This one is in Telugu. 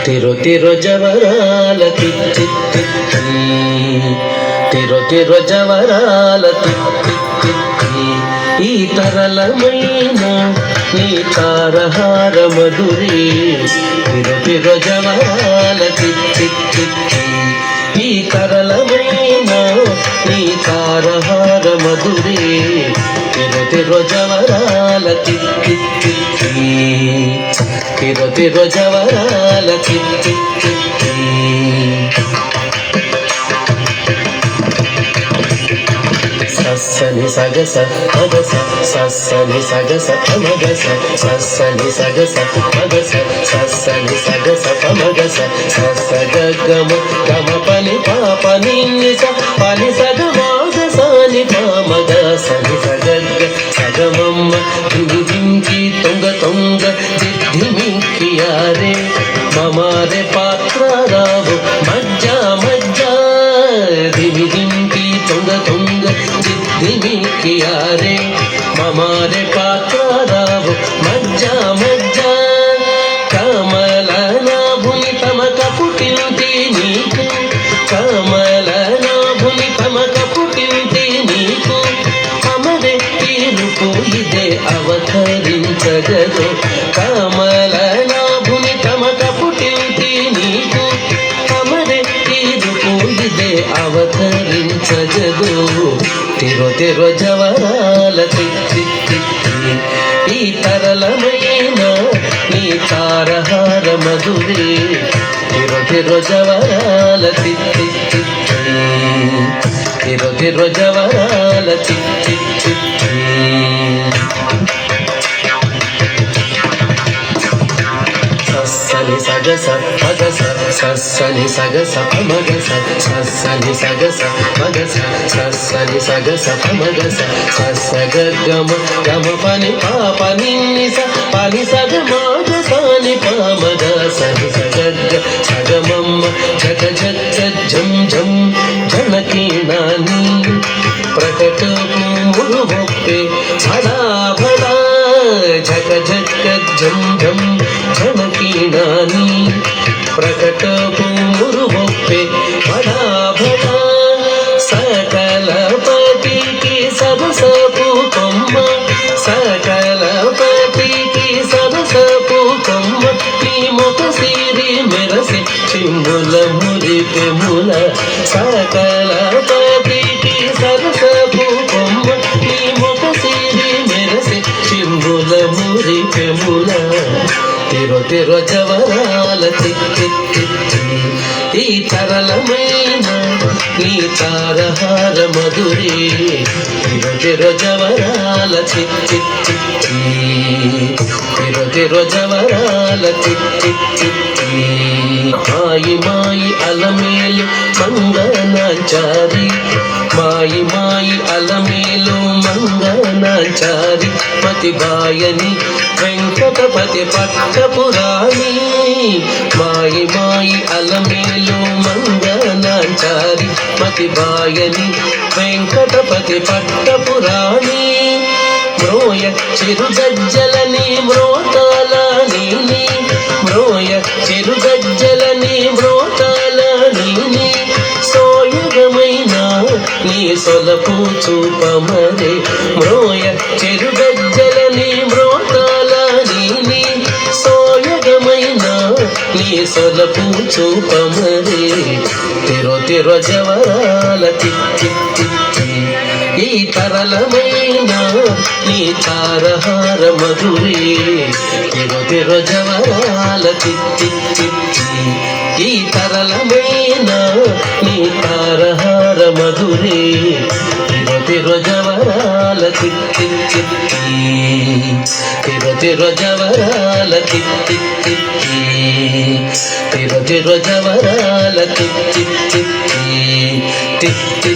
తిరు తిరు జవరాల తిత్తి తిత్తి, తిరు తిరు జవరాల తిత్తి తిత్తి, ఈ తరళమైన నీ తారహార మధురి. తిరు తిరు జవరాల తిత్తి తిత్తి, ఈ తరళమైన నీ తారహార మధురి. తిరు తిరు జవరాల తిత్తి తిత్తి, తిరు తిరు జవరాల తిత్తి తిత్తి. సస్సని సగస మగస, సస్సని సగస పమగస, సస్సని సగస మగస, సస్సని సగస పమగస, సస్స గమ గమ పని పాప నిన్నిస పని సగ మాగసాని పామగ సని సగగ సగమమ్మ దిమి దింకి తొంగ తొంగ దిద్దిమిక్కియారే మమారే పాత్ర రావు మజ్జా మజ్జా దిమి దింకి తొంగ తొంగ దిద్దిమిక్కియారే మమారే పాత్ర రావు మజ్జా మజ్జా. కమల నాభుని తమక పుట్టింటి నీకు, కమల నాభుని తమక పుట్టింటి నీకు, అమరే తీరుపు ఇదే అవతరించగదు. కమల నాభుని తమక పుట్టింటి నీకు, అమరే తీరుపు ఇదే అవతరించగదు. తిరు తిరు జవరాల తిత్తి తిత్తి, ఈ తరళమైన నీ తారహార మధురి. తిరు తిరు జవరాల తిత్తి తిత్తి, తిరు తిరు జవరాల తిత్తి తిత్తి. సస్సని సగస మగస, సస్సని సగస పమగస, సస్సని సగస మగస, సస్సని సగస పమగస, సస్స గమ గమ పని పాప నిన్నిస పని సగ మాగసాని పామగ సని సగగ సగమమ్మ జగ జగ జం జం జనకీనాని ప్రకటపు మురుగొప్పే భడా భడా జగ జగ జం జం జనకీనాని ప్రకటపు మురుగొప్పే భడా భడా. సకల పతికి సరసపు కొమ్మ, సకల పతికి సరసపు కొమ్మ, ఈ ముఖ సిరి మెరసి చిమ్ముల మురిపెముల. సకల పతికి సరసపు కొమ్మ, ఈ ముఖ సిరి మెరసి చిమ్ముల మురిపెముల. తిరు తిరు జవరాల తిత్తి తిత్తి, ఈ తరళమైన నీ తారహార మధురి. తిరు తిరు జవరాల తిత్తి తిత్తి, తిరు తిరు జవరాల తిత్తి తిత్తి. మాయి మాయి అలమేలు మంగనాచారి, మాయి మాయి అలమేలు మంగనాచారి, మతి బాయని వెంకటపతి పట్టపురాణి. మాయి మాయి అలమేలు మంగనాచారి, మతి బాయని వెంకటపతి పట్టపురాణి. మ్రోయ చిరుగజ్జలని మ్రోతాల నీని, మ్రోయ చిరుగజ్జలని మ్రోతాల నీని, సోయగమైన నీ సొలపు చూపమరే. మ్రోయ చిరుగజ్జలని మ్రోతాల నీని, సోయగమైన నీ సొలపు చూపమరే. తిరు తిరు జవరాల తిత్తి తిత్తి, ఈ తరళమైన నీ తారహార మధురి. తిరు తిరు జవరాల తిత్తి తిత్తి, ఈ తరళమైన నీ తారహార మధురి. తిరు తిరు జవరాల తిత్తి తిత్తి, తిరు తిరు జవరాల తిత్తి తిత్తి, తిరు తిరు జవరాల తిత్తి తిత్తి తిత్తి.